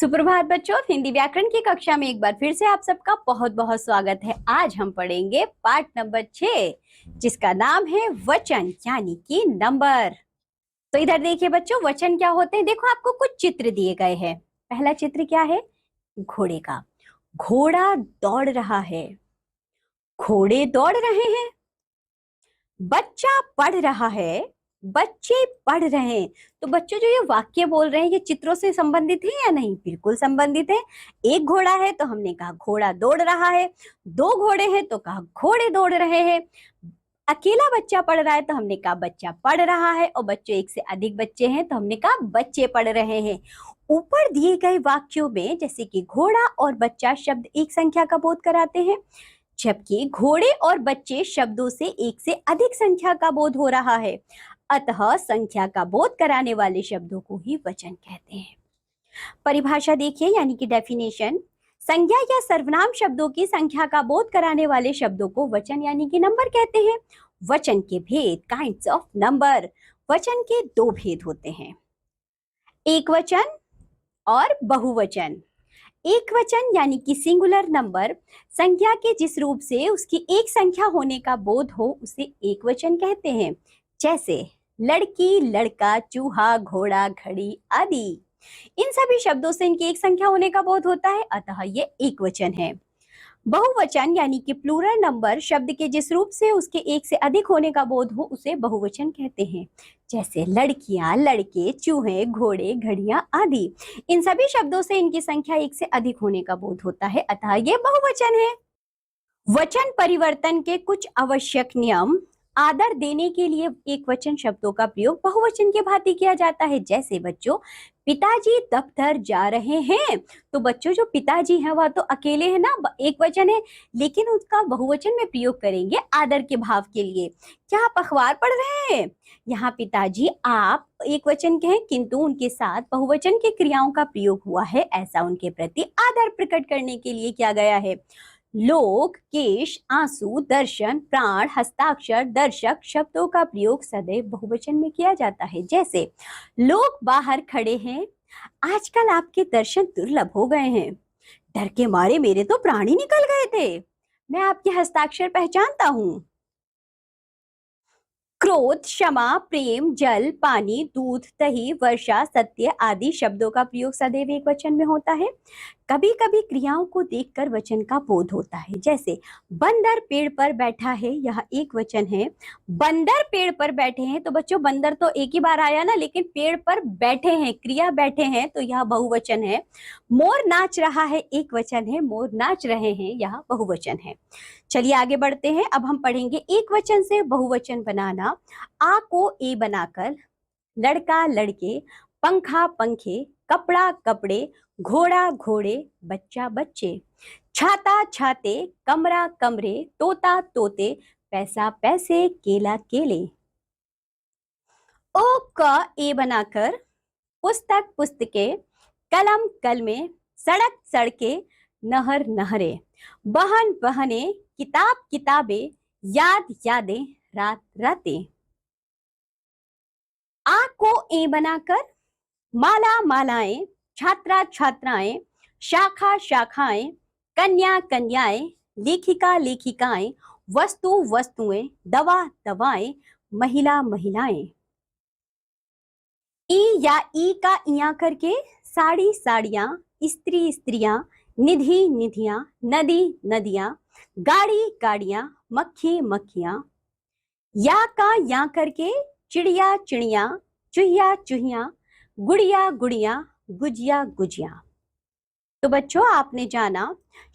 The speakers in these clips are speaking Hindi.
सुप्रभात बच्चों, हिंदी व्याकरण की कक्षा में एक बार फिर से आप सबका बहुत बहुत स्वागत है। आज हम पढ़ेंगे पाठ नंबर 6 जिसका नाम है वचन यानी कि नंबर। तो इधर देखिए बच्चों, वचन क्या होते हैं। देखो आपको कुछ चित्र दिए गए हैं। पहला चित्र क्या है? घोड़े का। घोड़ा दौड़ रहा है, घोड़े दौड़ रहे हैं। बच्चा पढ़ रहा है, बच्चे पढ़ रहे हैं। तो बच्चों जो ये वाक्य बोल रहे हैं ये चित्रों से संबंधित है या नहीं? बिल्कुल संबंधित है। एक घोड़ा है तो हमने कहा घोड़ा दौड़ रहा है, दो घोड़े हैं तो कहा घोड़े दौड़ रहे हैं, अकेला बच्चा पढ़ रहा है तो हमने कहा बच्चा पढ़ रहा है, और बच्चों एक से अधिक बच्चे हैं तो हमने कहा बच्चे पढ़ रहे हैं। ऊपर दिए गए वाक्यों में जैसे कि घोड़ा और बच्चा शब्द एक संख्या का बोध कराते हैं, जबकि घोड़े और बच्चे शब्दों से एक से अधिक संख्या का बोध हो रहा है। अतः संख्या का बोध कराने वाले शब्दों को ही वचन कहते हैं। परिभाषा देखिए यानी कि डेफिनेशन। संज्ञा या सर्वनाम शब्दों की संख्या का बोध कराने वाले शब्दों को वचन यानी कि नंबर कहते हैं। वचन के भेद, काइंड्स ऑफ नंबर। वचन के दो भेद होते हैं, एक वचन और बहुवचन। एक वचन यानी कि सिंगुलर नंबर संख्या के जिस रूप से उसकी एक संख्या होने का बोध हो उसे एक वचन कहते हैं, जैसे लड़की, लड़का, चूहा, घोड़ा, घड़ी आदि। इन सभी शब्दों से इनकी एक संख्या होने का बोध होता है, अतः ये एक वचन है। बहुवचन यानी कि प्लूरल नंबर शब्द के जिस रूप से उसके एक से अधिक होने का बोध हो उसे बहुवचन कहते हैं, जैसे लड़कियां, लड़के, चूहे, घोड़े, घड़ियां आदि। इन सभी शब्दों से इनकी संख्या एक से अधिक होने का बोध होता है, अतः ये बहुवचन है। वचन परिवर्तन के कुछ आवश्यक नियम। आदर देने के लिए एक वचन शब्दों का प्रयोग बहुवचन के भांति किया जाता है, जैसे बच्चों पिताजी दफ्तर जा रहे हैं। तो बच्चों जो पिताजी है वह तो अकेले है ना, एक वचन है, लेकिन उसका बहुवचन में प्रयोग करेंगे आदर के भाव के लिए। क्या आप अखबार पढ़ रहे हैं? यहाँ पिताजी आप एक वचन के हैं, किंतु उनके साथ बहुवचन की क्रियाओं का प्रयोग हुआ है, ऐसा उनके प्रति आदर प्रकट करने के लिए किया गया है। लोक, केश, आंसू, दर्शन, प्राण, हस्ताक्षर, दर्शक शब्दों का प्रयोग सदैव बहुवचन में किया जाता है, जैसे लोग बाहर खड़े हैं, आजकल आपके दर्शन दुर्लभ हो गए हैं, डर के मारे मेरे तो प्राण ही निकल गए थे, मैं आपके हस्ताक्षर पहचानता हूं। क्रोध, क्षमा, प्रेम, जल, पानी, दूध, दही, वर्षा, सत्य आदि शब्दों का प्रयोग सदैव एक वचन में होता है। कभी कभी क्रियाओं को देखकर वचन का बोध होता है, जैसे बंदर पेड़ पर बैठा है, यह एक वचन है। बंदर पेड़ पर बैठे हैं, तो बच्चों बंदर तो एक ही बार आया ना, लेकिन पेड़ पर बैठे हैं, क्रिया बैठे हैं, तो यह बहुवचन है। मोर नाच रहा है, एक वचन है। मोर नाच रहे हैं, यह बहुवचन है। चलिए आगे बढ़ते हैं। अब हम पढ़ेंगे एक वचन से बहुवचन बनाना। आ को ए बनाकर लड़का, लड़के, पंखा, पंखे, कपड़ा, कपड़े, घोड़ा, घोड़े, बच्चा, बच्चे, छाता, छाते, कमरा, कमरे, तोता, तोते, पैसा, पैसे, केला, केले। ओ का ए बनाकर पुस्तक, पुस्तकें, कलम, कलमें, सड़क, सड़कें, नहर, नहरें, बहन, बहनें, किताब, किताबें, याद, यादें, रात, रातें। आ को ए बनाकर माला, मालाएं, छात्रा, छात्राएं, शाखा, शाखाएं, कन्या, कन्याएं, लेखिका, लेखिकाएं, वस्तु, वस्तुएं, दवा, दवाएं, महिला, महिलाएं। ई या ई का इया करके साड़ी, साड़ियां, स्त्री, स्त्रियां, निधि, निधियां, नदी, नदियां, गाड़ी, गाड़ियां, मक्खी, मक्खियां। या का या करके चिड़िया, चिड़िया, चूहिया, चूहिया, गुड़िया, गुड़िया, गुजिया, गुजिया। तो बच्चों आपने जाना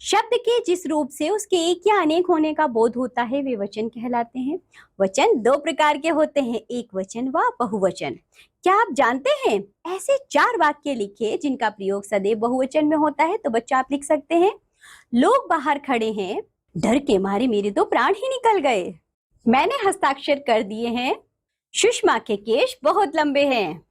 शब्द के जिस रूप से उसके एक या अनेक होने का बोध होता है वे वचन कहलाते हैं। वचन दो प्रकार के होते हैं, एक वचन व बहुवचन। क्या आप जानते हैं? ऐसे 4 वाक्य लिखे जिनका प्रयोग सदैव बहुवचन में होता है। तो बच्चा आप लिख सकते हैं, लोग बाहर खड़े हैं, डर के मारे मेरे तो प्राण ही निकल गए, मैंने हस्ताक्षर कर दिए हैं, सुषमा के केश बहुत लंबे हैं।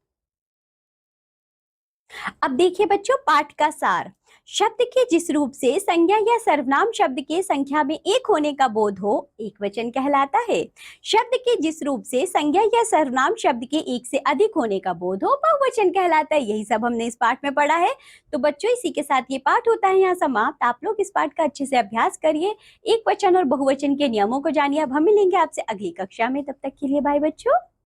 अब देखिए बच्चों पाठ का सार। शब्द के जिस रूप से संज्ञा या सर्वनाम शब्द के संख्या में एक होने का बोध हो एक वचन कहलाता है। शब्द के जिस रूप से संज्ञा या सर्वनाम शब्द के एक से अधिक होने का बोध हो बहुवचन कहलाता है। यही सब हमने इस पाठ में पढ़ा है। तो बच्चों, इसी के साथ ये पाठ होता है यहाँ समाप्त। आप लोग इस पाठ का अच्छे से अभ्यास करिए, एक वचन और बहुवचन के नियमों को जानिए। अब हम मिलेंगे आपसे अगली कक्षा में, तब तक के लिए बाय बच्चों।